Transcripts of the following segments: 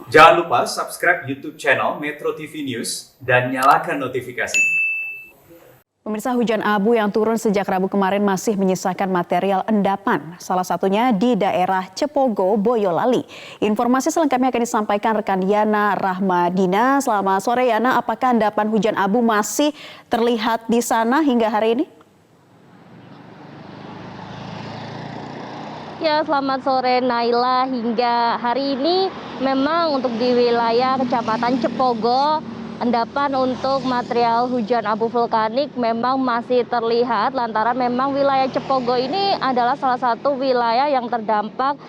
Jangan lupa subscribe YouTube channel Metro TV News dan nyalakan notifikasi. Pemirsa, hujan abu yang turun sejak Rabu kemarin masih menyisakan material endapan, salah satunya di daerah Cepogo, Boyolali. Informasi selengkapnya akan disampaikan rekan Yana Rahmadina. Selamat sore Yana, apakah endapan hujan abu masih terlihat di sana hingga hari ini? Ya, selamat sore Naila. Hingga hari ini memang untuk di wilayah Kecamatan Cepogo, endapan untuk material hujan abu vulkanik memang masih terlihat lantaran memang wilayah Cepogo ini adalah salah satu wilayah yang terdampak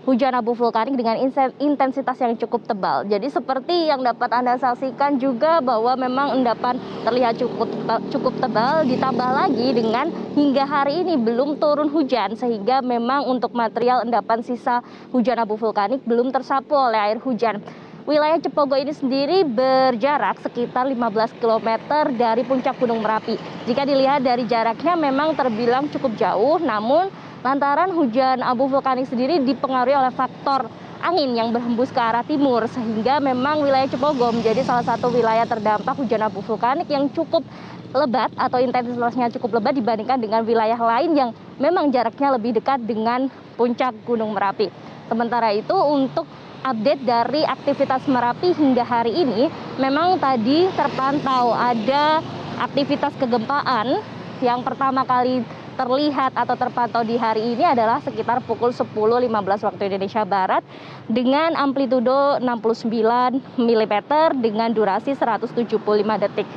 hujan abu vulkanik dengan intensitas yang cukup tebal. Jadi seperti yang dapat Anda saksikan juga bahwa memang endapan terlihat cukup tebal, ditambah lagi dengan hingga hari ini belum turun hujan sehingga memang untuk material endapan sisa hujan abu vulkanik belum tersapu oleh air hujan. Wilayah Cepogo ini sendiri berjarak sekitar 15 km dari puncak Gunung Merapi. Jika dilihat dari jaraknya memang terbilang cukup jauh, namun lantaran hujan abu vulkanik sendiri dipengaruhi oleh faktor angin yang berhembus ke arah timur, sehingga memang wilayah Cepogo menjadi salah satu wilayah terdampak hujan abu vulkanik yang cukup lebat atau intensitasnya cukup lebat dibandingkan dengan wilayah lain yang memang jaraknya lebih dekat dengan puncak Gunung Merapi. Sementara itu untuk update dari aktivitas Merapi hingga hari ini, memang tadi terpantau ada aktivitas kegempaan yang pertama kali terlihat atau terpantau di hari ini adalah sekitar pukul 10.15 waktu Indonesia Barat dengan amplitudo 69 mm dengan durasi 175 detik.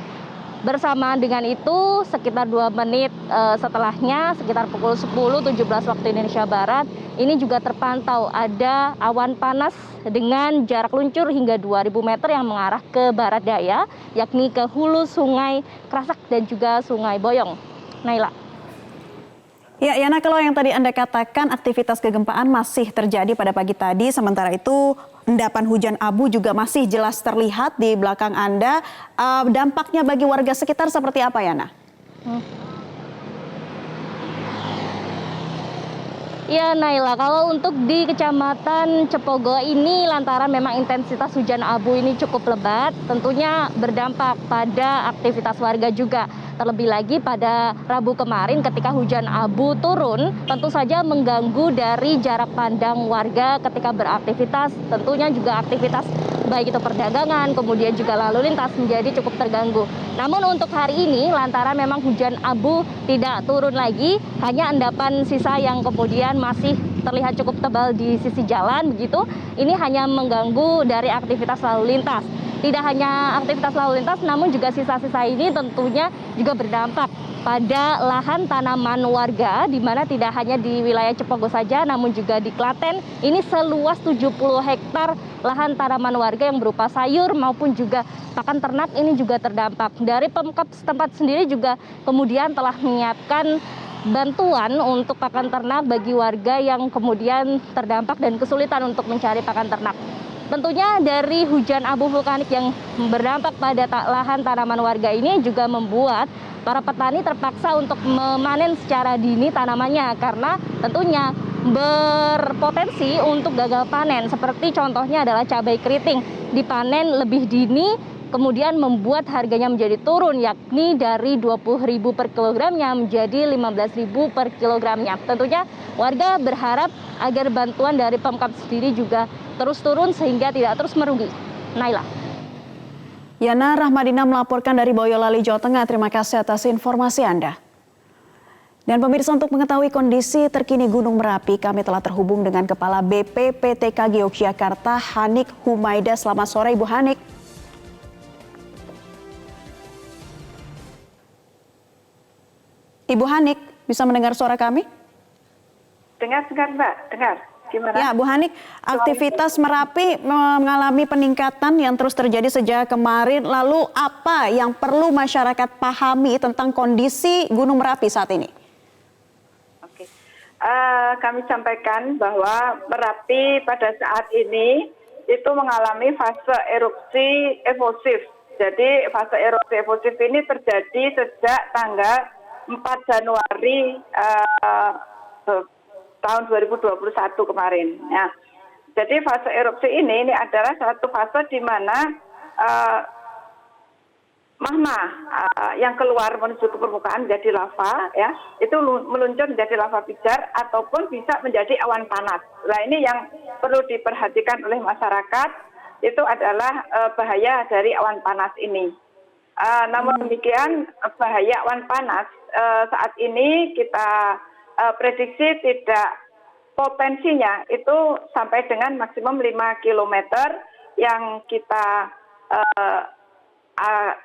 Bersamaan dengan itu, sekitar 2 menit setelahnya, sekitar pukul 10.17 waktu Indonesia Barat, ini juga terpantau ada awan panas dengan jarak luncur hingga 2.000 meter yang mengarah ke barat daya, yakni ke hulu Sungai Krasak dan juga Sungai Boyong. Naila. Ya, Yana, kalau yang tadi Anda katakan aktivitas kegempaan masih terjadi pada pagi tadi, sementara itu endapan hujan abu juga masih jelas terlihat di belakang Anda. Dampaknya bagi warga sekitar seperti apa, Yana? Ya Naila, kalau untuk di Kecamatan Cepogo ini lantaran memang intensitas hujan abu ini cukup lebat, tentunya berdampak pada aktivitas warga juga. Terlebih lagi pada Rabu kemarin ketika hujan abu turun, tentu saja mengganggu dari jarak pandang warga ketika beraktivitas, tentunya juga aktivitas baik itu perdagangan, kemudian juga lalu lintas menjadi cukup terganggu. Namun untuk hari ini, lantaran memang hujan abu tidak turun lagi, hanya endapan sisa yang kemudian masih terlihat cukup tebal di sisi jalan begitu, ini hanya mengganggu dari aktivitas lalu lintas. Tidak hanya aktivitas lalu lintas, namun juga sisa-sisa ini tentunya juga berdampak pada lahan tanaman warga, di mana tidak hanya di wilayah Cepogo saja, namun juga di Klaten. Ini seluas 70 hektar lahan tanaman warga yang berupa sayur maupun juga pakan ternak ini juga terdampak. Dari Pemkab setempat sendiri juga kemudian telah menyiapkan bantuan untuk pakan ternak bagi warga yang kemudian terdampak dan kesulitan untuk mencari pakan ternak. Tentunya dari hujan abu vulkanik yang berdampak pada lahan tanaman warga ini juga membuat para petani terpaksa untuk memanen secara dini tanamannya karena tentunya berpotensi untuk gagal panen. Seperti contohnya adalah cabai keriting dipanen lebih dini, kemudian membuat harganya menjadi turun, yakni dari 20.000 per kilogramnya menjadi 15.000 per kilogramnya. Tentunya warga berharap agar bantuan dari Pemkab sendiri juga terus turun sehingga tidak terus merugi. Naila. Yana Rahmadina melaporkan dari Boyolali, Jawa Tengah. Terima kasih atas informasi Anda. Dan pemirsa, untuk mengetahui kondisi terkini Gunung Merapi, kami telah terhubung dengan Kepala BPPTKG Yogyakarta, Hanik Humaida. Selamat sore, Ibu Hanik. Ibu Hanik, bisa mendengar suara kami? Dengar, Mbak. Dengar. Gimana? Ya, Bu Hanik, aktivitas Merapi mengalami peningkatan yang terus terjadi sejak kemarin. Lalu apa yang perlu masyarakat pahami tentang kondisi Gunung Merapi saat ini? Oke. Kami sampaikan bahwa Merapi pada saat ini itu mengalami fase erupsi evosif. Jadi fase erupsi evosif ini terjadi sejak tanggal 4 Januari tahun 2021 kemarin. Ya. Jadi fase erupsi ini adalah satu fase di mana magma yang keluar menuju ke permukaan menjadi lava, ya, itu meluncur menjadi lava pijar ataupun bisa menjadi awan panas. Nah, ini yang perlu diperhatikan oleh masyarakat, itu adalah bahaya dari awan panas ini. Namun demikian, bahaya awan panas saat ini kita prediksi tidak, potensinya itu sampai dengan maksimum 5 km yang kita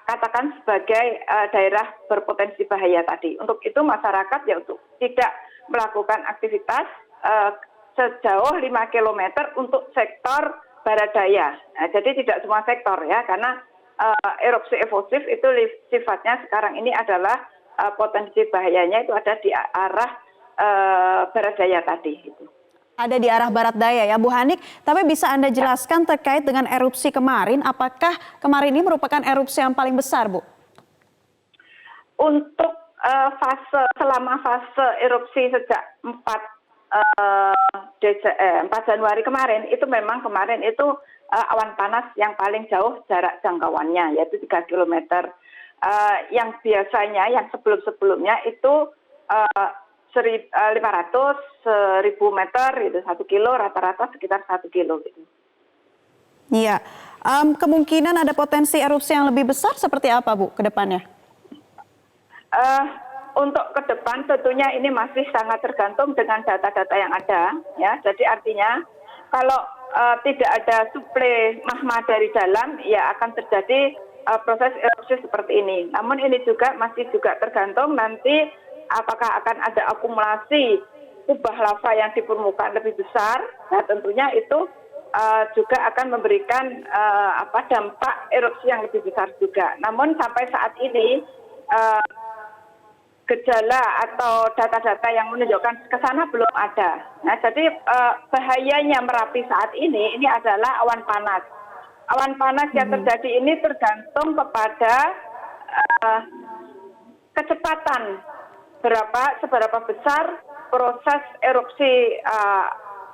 katakan sebagai daerah berpotensi bahaya tadi. Untuk itu masyarakat ya untuk tidak melakukan aktivitas sejauh 5 km untuk sektor barat daya. Nah, jadi tidak semua sektor ya, karena erupsi evosif itu sifatnya sekarang ini adalah potensi bahayanya itu ada di arah barat daya tadi. Gitu. Ada di arah barat daya ya Bu Hanik, tapi bisa Anda jelaskan terkait dengan erupsi kemarin, apakah kemarin ini merupakan erupsi yang paling besar Bu? Untuk selama fase erupsi sejak 4 Januari kemarin, itu memang kemarin itu awan panas yang paling jauh jarak jangkauannya, yaitu 3 km. Yang biasanya, yang sebelum-sebelumnya itu 500, 1000 meter, itu 1 kilo, rata-rata sekitar 1 kilo. Gitu. Iya, kemungkinan ada potensi erupsi yang lebih besar seperti apa Bu ke depannya? Untuk ke depan tentunya ini masih sangat tergantung dengan data-data yang ada, ya. Jadi artinya kalau tidak ada suplai magma dari dalam, ya akan terjadi proses erupsi seperti ini. Namun ini juga masih tergantung nanti apakah akan ada akumulasi kubah lava yang di permukaan lebih besar. Nah, tentunya itu juga akan memberikan dampak erupsi yang lebih besar juga. Namun sampai saat ini gejala atau data-data yang menunjukkan ke sana belum ada. Nah, jadi bahayanya Merapi saat ini adalah awan panas. Awan panas yang terjadi ini tergantung kepada kecepatan seberapa besar proses erupsi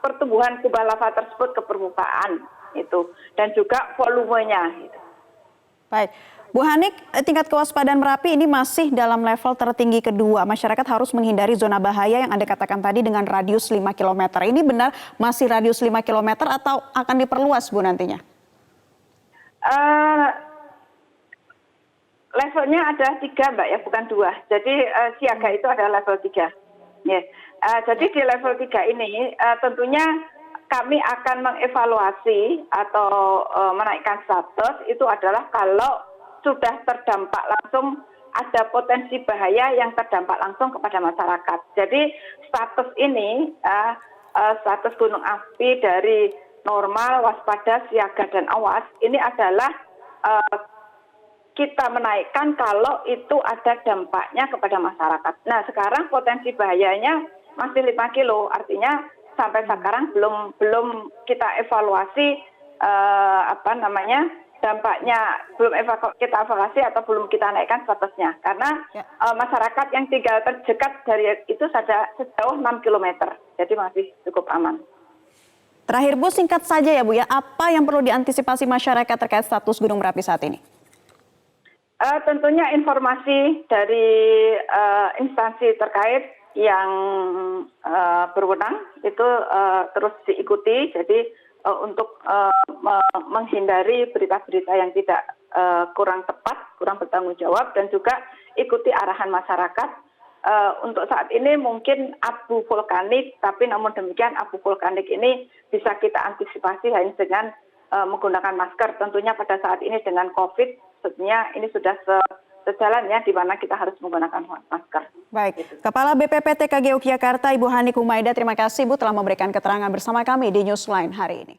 pertumbuhan kubah lava tersebut ke permukaan itu, dan juga volumenya. Gitu. Baik, Bu Hanik, tingkat kewaspadaan Merapi ini masih dalam level tertinggi kedua. Masyarakat harus menghindari zona bahaya yang Anda katakan tadi dengan radius 5 km. Ini benar masih radius 5 km atau akan diperluas Bu nantinya? Levelnya ada 3 Mbak ya, bukan 2. Jadi siaga itu adalah level 3. Yeah. Jadi di level 3 ini tentunya kami akan mengevaluasi atau menaikkan status itu adalah kalau sudah terdampak langsung, ada potensi bahaya yang terdampak langsung kepada masyarakat. Jadi status ini, status gunung api dari normal, waspada, siaga, dan awas, ini adalah kita menaikkan kalau itu ada dampaknya kepada masyarakat. Nah, sekarang potensi bahayanya masih 5 kilo, artinya sampai sekarang belum kita evaluasi dampaknya, belum kita evaluasi atau belum kita naikkan statusnya, karena masyarakat yang tinggal terdekat dari itu saja sejauh 6 km, jadi masih cukup aman. Terakhir Bu, singkat saja ya Bu ya, apa yang perlu diantisipasi masyarakat terkait status Gunung Merapi saat ini? Tentunya informasi dari instansi terkait yang berwenang itu terus diikuti, jadi untuk menghindari berita-berita yang tidak kurang tepat, kurang bertanggung jawab, dan juga ikuti arahan masyarakat. Untuk saat ini mungkin abu vulkanik, tapi namun demikian abu vulkanik ini bisa kita antisipasi hanya dengan menggunakan masker. Tentunya pada saat ini dengan COVID, sebenarnya ini sudah sejalan ya, di mana kita harus menggunakan masker. Baik, Kepala BPPTKG Yogyakarta Ibu Hanik Humaida, terima kasih Bu telah memberikan keterangan bersama kami di Newsline hari ini.